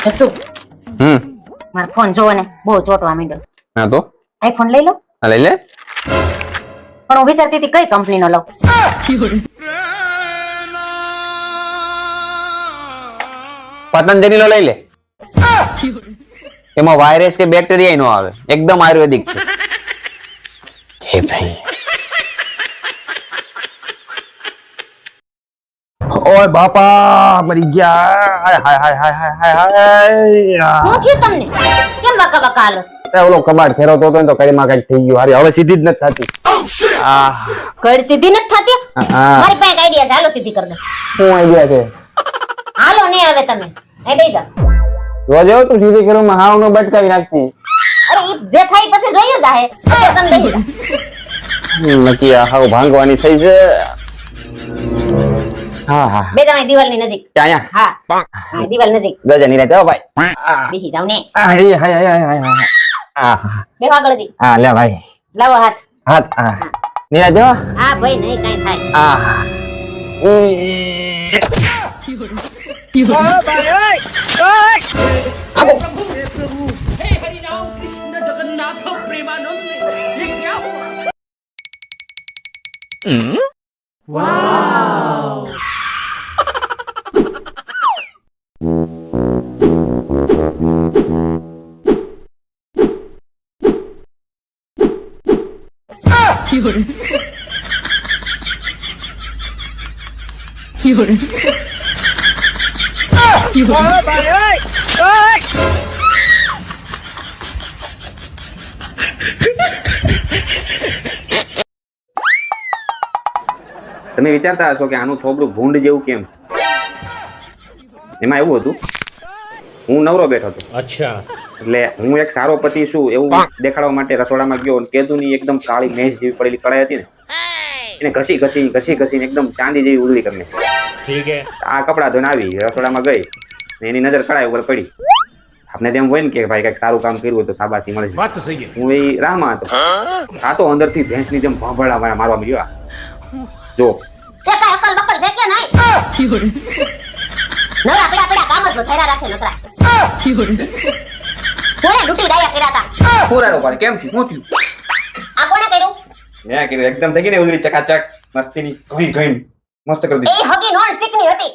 જસુ હમ મારો ફોન જોવો ને બહુ ચોટવા માંડ્યો છે. હા તો આઈફોન લઈ લો. હા, લઈ લે. પણ હું વિચારતી હતી કઈ કંપનીનો લઉં. પતંજલિ નો લઈ લે. એમાં વાયરસ કે બેક્ટેરિયા નો આવે, એકદમ આયુર્વેદિક છે. હે ભાઈ, ઓય બાપા મરી ગયા. હાય હાય હાય હાય હાય હાય. હું થયું તમને? કેમ બકા બકા હાલો છો? ઓલો કબાટ ફેરવતો હતો ને તો કઈમાં કઈક થઈ ગયું. હારી હવે સીધી જ નથી થતી. કઈ સીધી નથી થતી? હા. મારી પાસે આઈડિયા છે, હાલો સીધી કરી દે. શું આઈડિયા છે? હાલો ને હવે તમે એ બેસી જાઓ. રોજ એવું તું સીધી કરું હાવ નો બટકાવી નાખતી. અરે ઈ જે થાય પછી જોઈએ જાહે. અત્યારે તમે બેસી જાઓ. નક્કી આ હાવ ભાંગવાની થઈ છે. હા હા બે જણા દિવાલની નજીક. ક્યાં હા હા દિવાલ નજીક ગજા ની રાતે હો ભાઈ. બેસી જાવ ને. હાય હાય હાય હાય. હા બે આગળ જી. હા લે ભાઈ. લાવો હાથ. હાથ હા. નીરાતે હો. હા ભાઈ નહીં કાઈ થાય. હા. તમે વિચારતા હશો કે આનું થોબડું ભૂંડ જેવું કેમ? એમાં એવું હતું, હું નવરો બેઠો હતો. અચ્છા. એટલે હું એક સારો પતિ છું એવું દેખાડવા માટે રસોડામાં ગયો અને કેદુની એકદમ કાળી મેજ જેવી પડેલી કડાઈ હતી ને એને ઘસી એકદમ ચાંદી જેવી ઉજળી કરી નાખી. ઠીક હે. આ કપડા ધોઈને આવી રસોડામાં ગઈ ને એની નજર કડાઈ ઉપર પડી. આપણે તેમ હોય ને કે ભાઈ કઈક સારું કામ કર્યું હોય તો શાબાશી મળે છે. વાત તો સહી હે. હું એ રાહમાં હતો. આ તો અંદરથી ભેંસની જેમ ભાંભળા મારવા મળ્યો. જો એ કાઈ અકલ બકલ છે કે નહીં? નવરા આપડા કામ જ વધારા રાખે નકરા. કોણે ડૂટી ડાયા કર્યા હતા? પૂરાનો પાડે કેમ થયું? શું થયું? આ કોણે કર્યું? મેં કીધું એકદમ થઈ ગઈ ને ઉજળી ચકાચક મસ્તીની ઘઈ મસ્ત કરી એ દીધી. હગી નોન સ્ટિક ની હતી.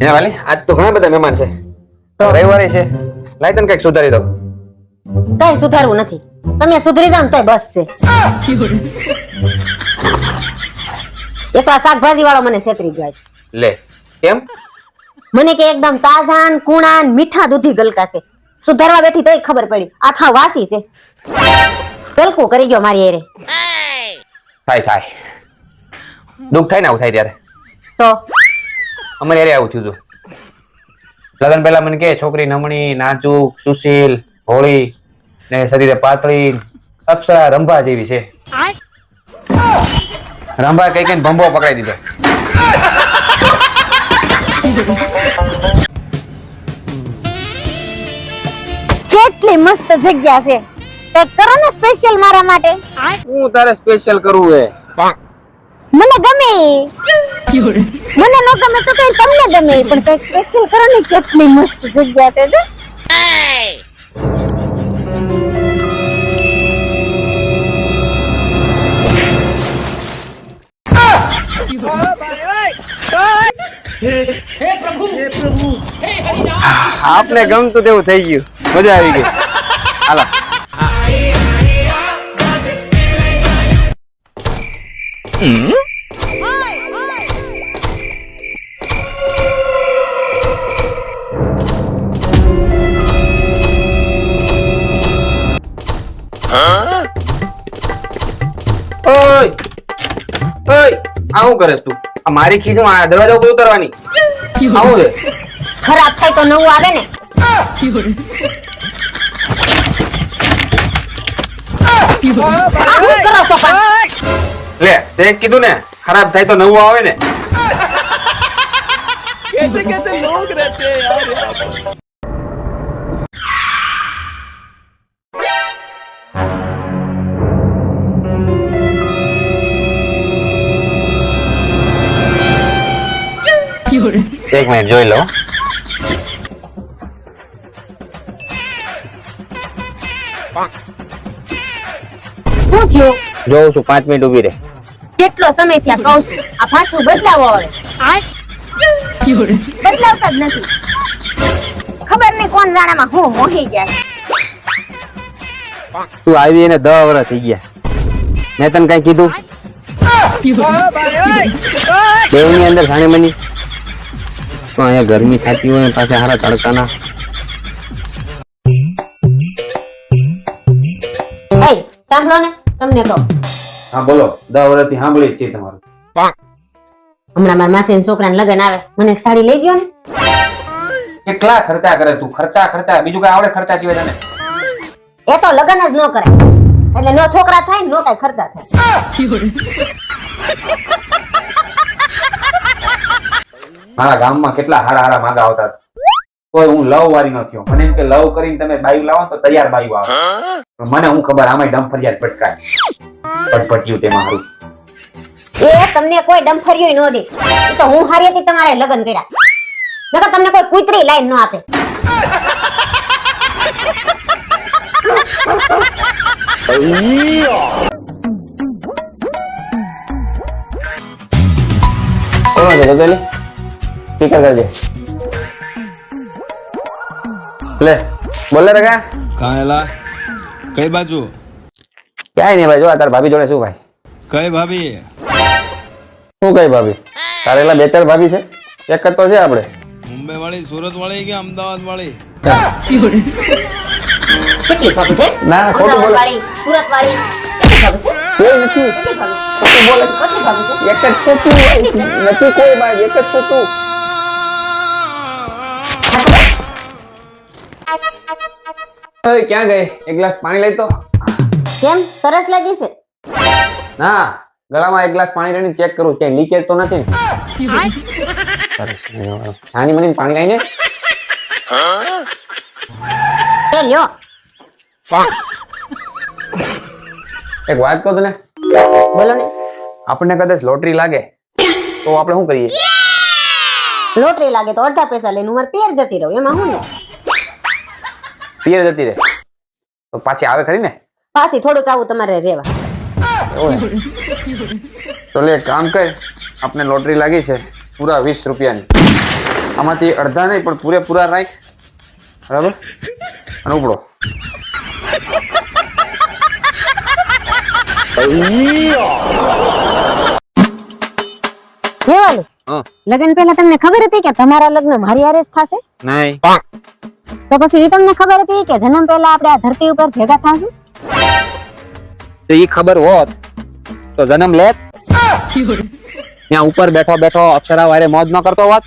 હે વાલી આજ તો ઘણા બધા મહેમાન છે. તો રવિવારે છે. લાઈ તને કઈક સુધારી દઉં. કઈ સુધારવું નથી. તમે સુધરી જાવ ને તોય બસ છે. એ તો આ શાકભાજી વાળો મને છેતરી ગયો છે. લે કેમ? મને કે એકદમ તાજા ને કુણા ને મીઠા દૂધી ગલકા છે. સુધારવા બેઠી તોય ખબર પડી આખા વાસી છે. ગલકું કરી ગયો મારી એરે. થાય દુઃખ થાય ને આવું થાય ત્યારે. તો અમારે એરે આવું થયું હતું. લગ્ન પહેલા મને કે છોકરી નમણી નાજુક સુશીલ ભોળી ને શરીરે પાતળી અપ્સરા રંભા જેવી છે. રંભા કઈ કઈ ભંભો પકડાઈ દીધો. કેટલી મસ્ત જગ્યા છે. પેક કરો ને સ્પેશિયલ મારા માટે. હું તારે સ્પેશિયલ કરવું હે. મને ગમે. મને ન ગમે તો કઈ તમને ગમે પણ કઈ સ્પેશિયલ કરો ને. કેટલી મસ્ત જગ્યા છે જો. આપને ગમતું તેવું થઈ ગયું. મજા આવી ગઈ. હાલો આવું કરે તું? આ મારી ખીચમાં આ દરવાજા ઉપર ઉતરવાની આવું છે. ખરાબ થાય તો નવું આવે ને. આ હું કરો છો પણ? લે તે કીધું ને ખરાબ થાય તો નવું આવે ને. कैसे कैसे लोग रहते हैं यार यहाँ पर। એક મિનિટ જોઈ લો. શું થયું? જોઉં છું, 5 મિનિટ ઊભી રહે. કેટલો સમય થયા કહું છું, આ પાછું બદલાવો હવે. બદલાવતા જ નથી. ખબર નહીં કોણ જાણામાં હું મોહી ગયા છે. તું આવી એને 10 વર્ષ થઈ ગયા. મેં તને કઈ કીધું? દેવની અંદર જાણી મની તો અહીંયા ગરમી થતી હોય પાસે હારા તડકાના. ભાઈ સાંભળો ને, તમને કહું. હા બોલો. 10 વર્ષથી સાંભળી જ છે તમારું. હમણાં મારા માસી છોકરાને લગન આવે છે. મને એક સાડી લઈ ગયો ને. કેટલા ખર્ચા કરે તું? ખર્ચા બીજું કઈ આવડે ખર્ચા સિવાય તને? એ તો લગન જ ન કરાય, એટલે નો છોકરા થાય નો કઈ ખર્ચા થાય. મારા ગામમાં કેટલા હારા માગા આવતા, કોઈ હું લવ વાળી ન થયો. મને એમ કે લવ કરીને તમે બાયું લાવો તો તૈયાર બાયું આવે. પણ મને હું ખબર આમાં ડમફરિયાદ ભટકાય ભટભટ્યું તેમાં હારું. એ તમને કોઈ ડમફરિયો ન દે. એ તો હું હારી હતી તમારે લગન કર્યા, નકર તમને કોઈ કૂતરી લાઈન ન આપે. કોણ છે ગગલી? સ્પીકર કરજે. લે બોલે રે કા? कहाँ एला कई बाजू ક્યાંય નહીં ભાઈ. જો આ તાર ભાભી જોડે શું ભાઈ? कई भाभी શું કઈ ભાભી? તારે એલા 2-4 ભાભી છે? એક જ તો છે આપણે. मुंबई वाली सूरत वाली कि अहमदाबाद वाली કેટલી ભાભી છે? ના ખોટું બોલે. વાળી, સુરત વાળી કેટલી ભાભી છે? કોઈ નથી. કેટલી ભાભી? ખોટું બોલે. કેટલી ભાભી છે? એક જ છે તું. નથી કોઈ ભાઈ, એક જ છે તું. ઓય ક્યાં ગઈ? એક ગ્લાસ પાણી લઈ તો. કેમ સરસ લાગી છે? ના, ગળામાં એક ગ્લાસ પાણી લઈને ચેક કરું કે લીકેજ તો નથી ને. સરસ. નાની મની પાણી લઈને. એ લ્યો. એક વાત કહું તને, બોલો ને. આપણને કદાચ લોટરી લાગે તો આપણે શું કરીએ? લોટરી લાગે તો અડધા પૈસા લઈને ઉંમર પેર જતી રહું, એમાં હું ને. પિયર જતી રહે તો પાછી આવે ખરી ને? પાછી થોડુંક આવું તમારે રેવા. તો લે કામ કર, આપણે લોટરી લાગી છે પૂરા 20 રૂપિયાની. આમાંથી અડધા નહીં પણ પૂરેપૂરા રાખ, બરાબર? અને ઉપડો. કેવાલું લગન પહેલા તમને ખબર હતી કે તમારા લગ્ન મારી હારે જ થશે? નહીં. તો પછી એ તમને ખબર હતી કે જન્મ પહેલા આપણે આ ધરતી ઉપર ભેગા થાશું? તો ઈ ખબર હોત તો જન્મ લેત. ત્યાં ઉપર બેઠો બેઠો અક્ષરા વારે મોજ ન કરતો હોત.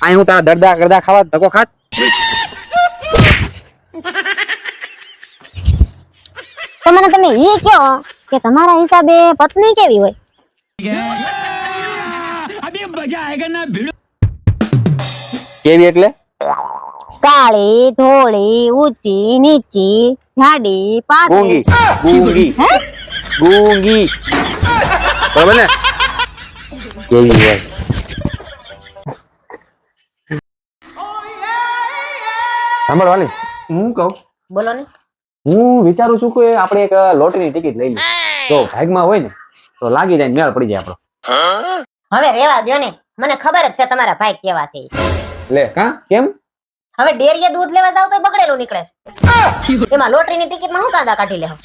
અહીં હું તારા દરદા કરદા ખાવા ધક્કો ખાત. તો મને તમે એ કહો કે તમારા હિસાબે પત્ની કેવી હોય? કેવી એટલે? કાળી, ધોળી, ઊંચી, નીચી, જાડી, ગૂંગી. પાતળી. ગૂંગી. ગૂંગી. બરાબર ને? કેવી હોય? સાંભળ વાલી, હું કહું, બોલો ને. હું વિચારું છું કે આપણે એક લોટરીની ટિકિટ લઈ લઈએ. તો ભાગમાં હોય ને તો લાગી જાય, મેળ પડી જાય આપણો. હવે રેવા દ્યો ને, મને ખબર જ છે તમારા ભાઈ કેવા છે. લે કા કેમ? હવે ડેરીએ દૂધ લેવા જાવ તો બગડેલું નીકળે છે. એમાં લોટરીની ટિકિટમાં હું કાંદા કાઢી લેવા?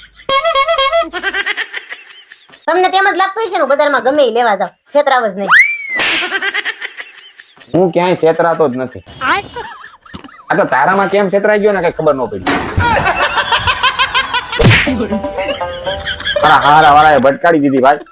તમને તેમ જ લાગતું હશે ને બજારમાં ગમે ઈ લેવા જાવ, છેતરાવ જ નહીં. હું ક્યાંય છેતરાતો જ નથી. આ તો તારામાં કેમ છેતરાઈ ગયો ને કઈ ખબર ન પડી. હારા વાળાએ ભટકાડી દીધી ભાઈ.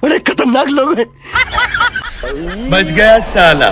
बड़े खतरनाक लोग हैं बच गया साला